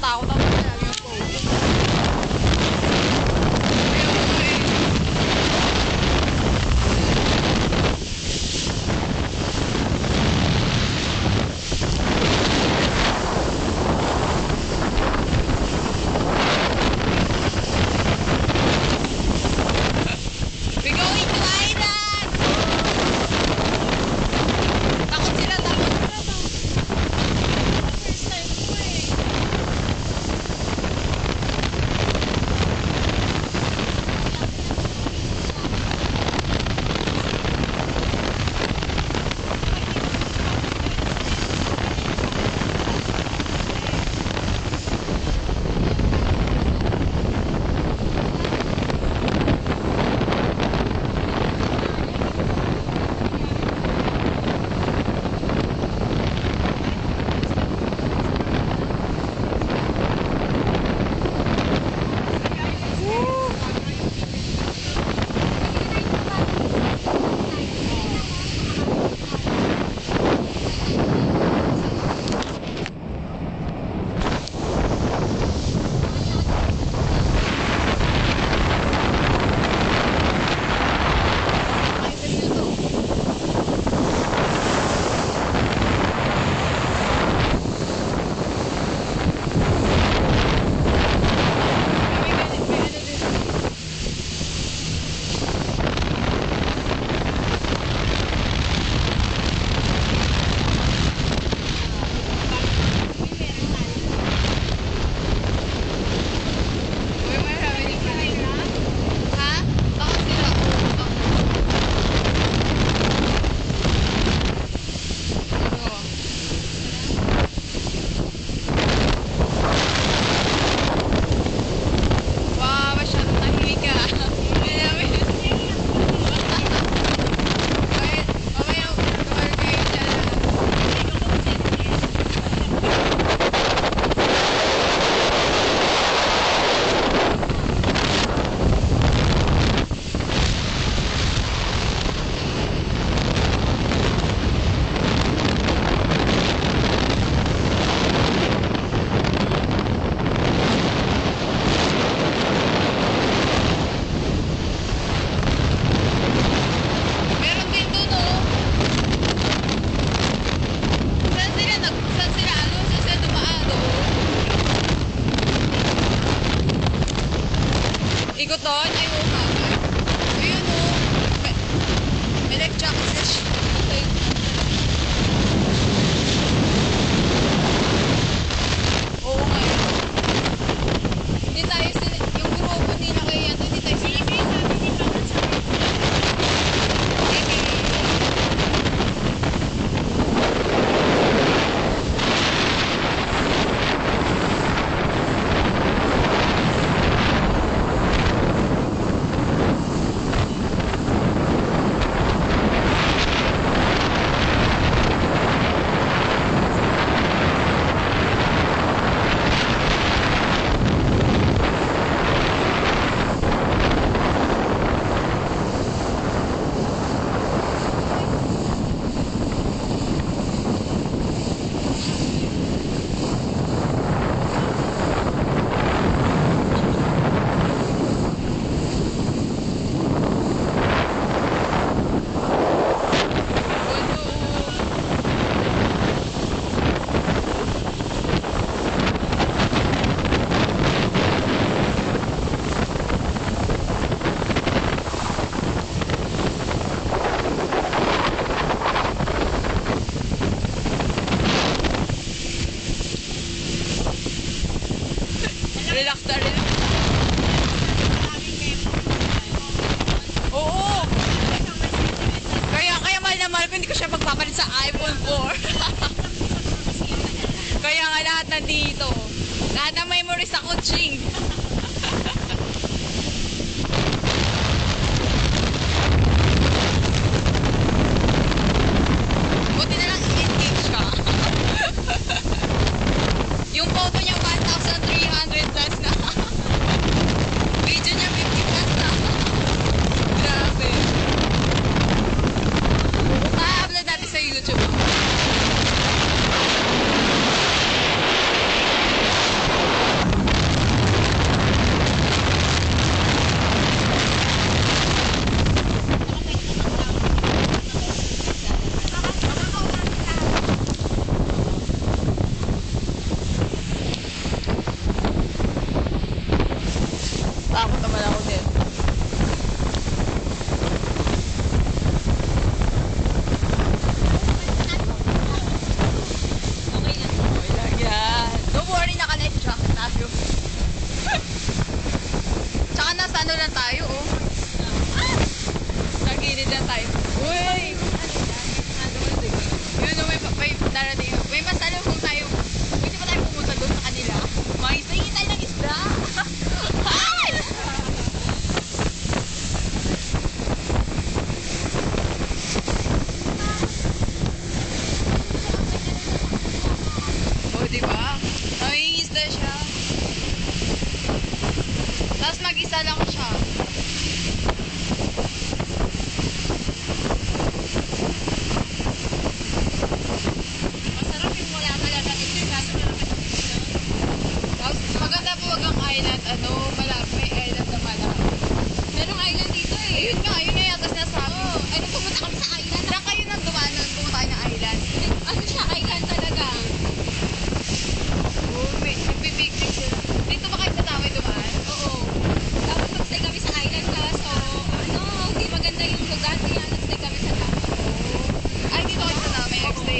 Natatakot ako na lagi yung pogo. We're going to island! Takot sila, takot sila. First time ko eh.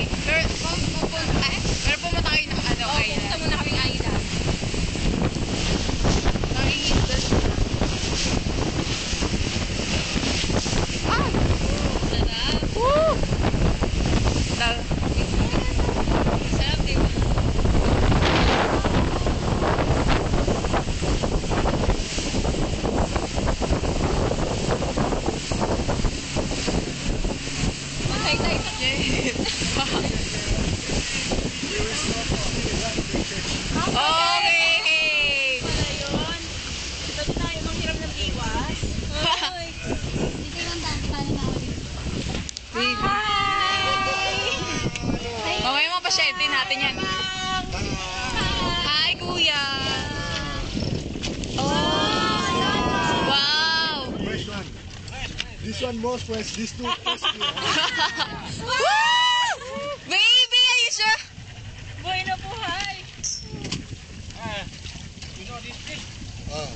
Pero pumunta kayo ng ano, Oo, pumunta muna kaming island. Nangingisda siya. Ah! Sarap. Woo! Sarap, di ba? Matay-tay pa. Okay! Pala yun. Ba't tayo manghiram ng iwas? Hoy. Hindi lang dahil na ako dito. Mamaya mo pasyente natin yan. Hi, kuya! Wow! Fresh one. This one more fresh. This two fresh. Woo! Baby, are you sure? Buhay na buhay.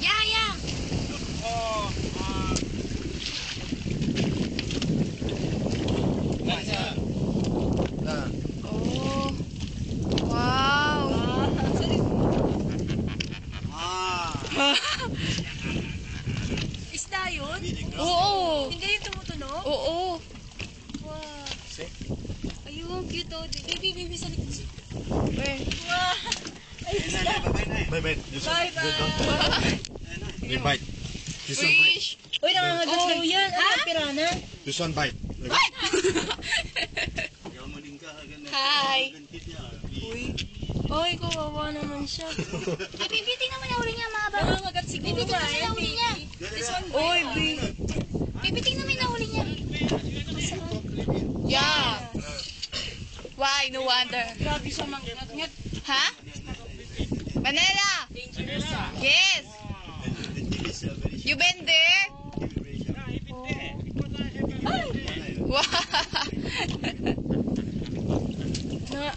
Yeah, yeah. Ah. Oh. Wow. Isda yun? Oo. Hindi yung tumutunog? Oo. Wow. See? Ayun, cute oh. Baby, sa likod siya. Where? Wow. Ay, isda. Bye bye. This one. Bye-bye. They bite. This one bite. Fish. Uy, nangangagat lang yan. Ano, pirana? This one bite. Hi. Uy. Uy, kawawa naman siya. Ay, Bibi, tingnan mo na uli niya, mga baba. Nangangagat siguro. Bibi, tingnan mo na uli niya. This one, Uy, baby. Bibi, tingnan mo na uli niya. Yeah. Why? No wonder. grabe siya mangngat-ngat. Ha? Manila. Yes. You been there? Wow.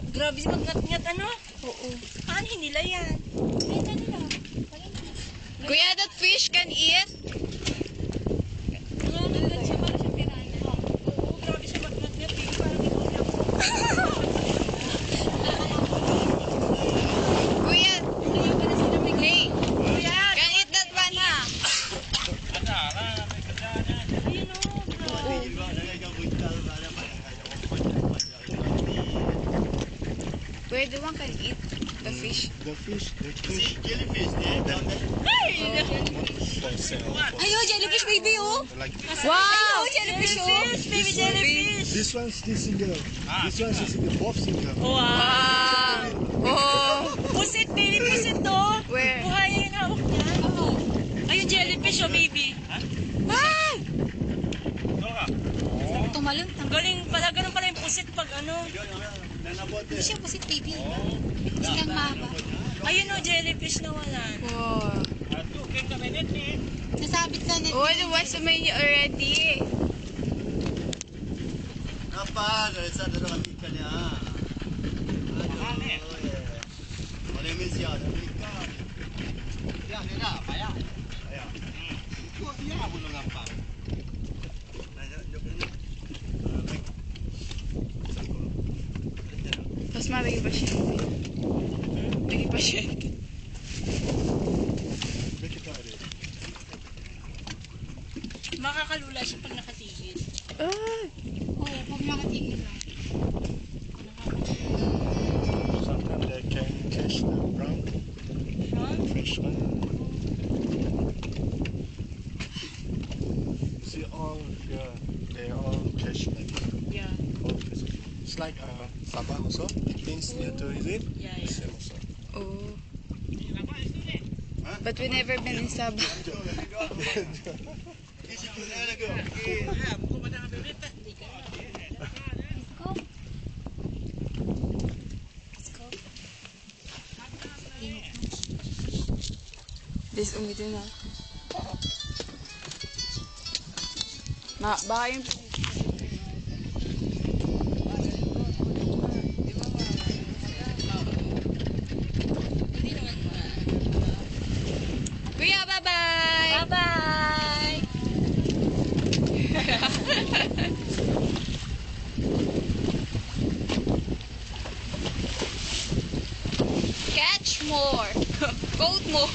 Grabe siya mangngat-ngat, ano? Oo. Kanin nila yan. Ay, kanila. Kuya, that fish can eat? Nangangagat siya, parang siya pirana. Oo, grabe siya mangngat-ngat. Baby, parang ikaw lang. Kuya, Kaya pala sila may hey, Kuya, can eat that one, ha? ayun o. Kuya, the one can eat the fish. The fish. The fish. Ayun, jellyfish baby, oh. Like Wow! Jellyfish, baby jellyfish. this one's still single. This one's still single. Both single. Wow! Oh! Pusit, baby, pusit to. Where? Buhay yung hawak niya. Ayun, jellyfish, oh, baby. Ah! Tumalon. Galing pala, ganun pala yung pusit pag ano. Hindi siya pusit, baby. Isang mahaba. Ayun, oh, jellyfish na wala. Wow! Nasabit ka na. Oh, the one's many already. Apa, sa dito kami kanya. Wala min siya, Amerika. Ya, nila, paya. Paya. Ko dia ako lang apa. Mas malaki pa siya. Lagi pa siya. Makakalula siya pag nakatigil. Ah! Oo, pag nakatigil lang. Sometimes they can catch the brown fish one. See all, yeah, they all catch like Yeah, all fish. It's like Sabah also. It means near to it. yeah, Same also. Oh. But we never been in Sabah. This umitin na. Baka yung... Kuya, bye-bye! Bye-bye! more. Goat more.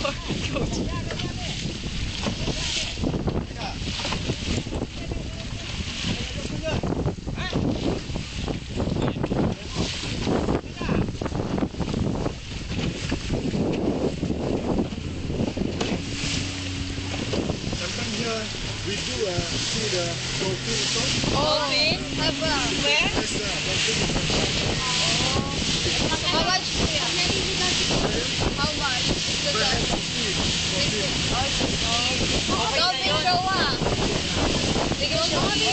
Sometimes here we do see the dolphin song. Dolphin? Where? Yes, dolphin. How much? How much? The dolphin. Dolphin show ah. They can show me.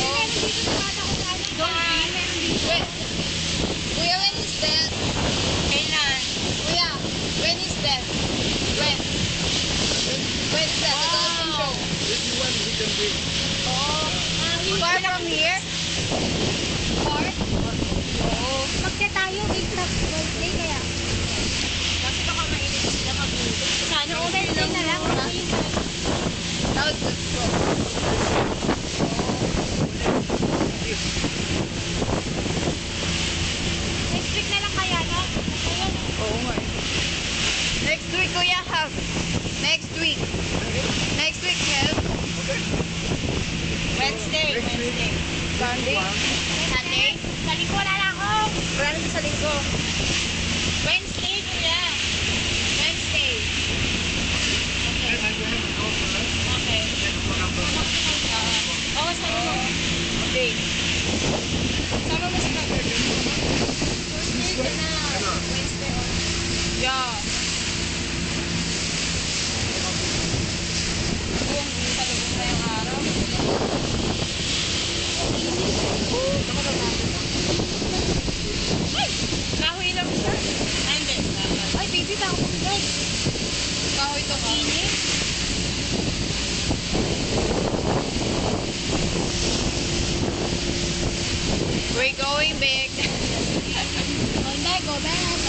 Kuya, when is that? Kailan? Kuya, when is that? When? When is that? The dolphin show. If you want, we can bring. Far from here? Far? Magka tayo, big top birthday kaya. Kasi baka mainit sila mag-uwi. Sana birthday na lang. Now it's good go. Next week na lang kaya, no? Oo nga. Next week, Kuya, have. Next week. Next week, have. Wednesday. Wednesday. Sunday. Sunday? Sa linggo na lang ako. Wala na sa linggo. Wednesday, kuya. Wednesday. Okay. Oo, sabi mo. Okay. Sama mo si Mother doon. Thursday ka na. Wednesday on. Yeah. Kung salubong na yung araw. Ay! Kahoy lang siya. Ay, hindi. Ay, baby, baka mag-vlog. Kahoy to ka. Init. We're going big. Go back, go back.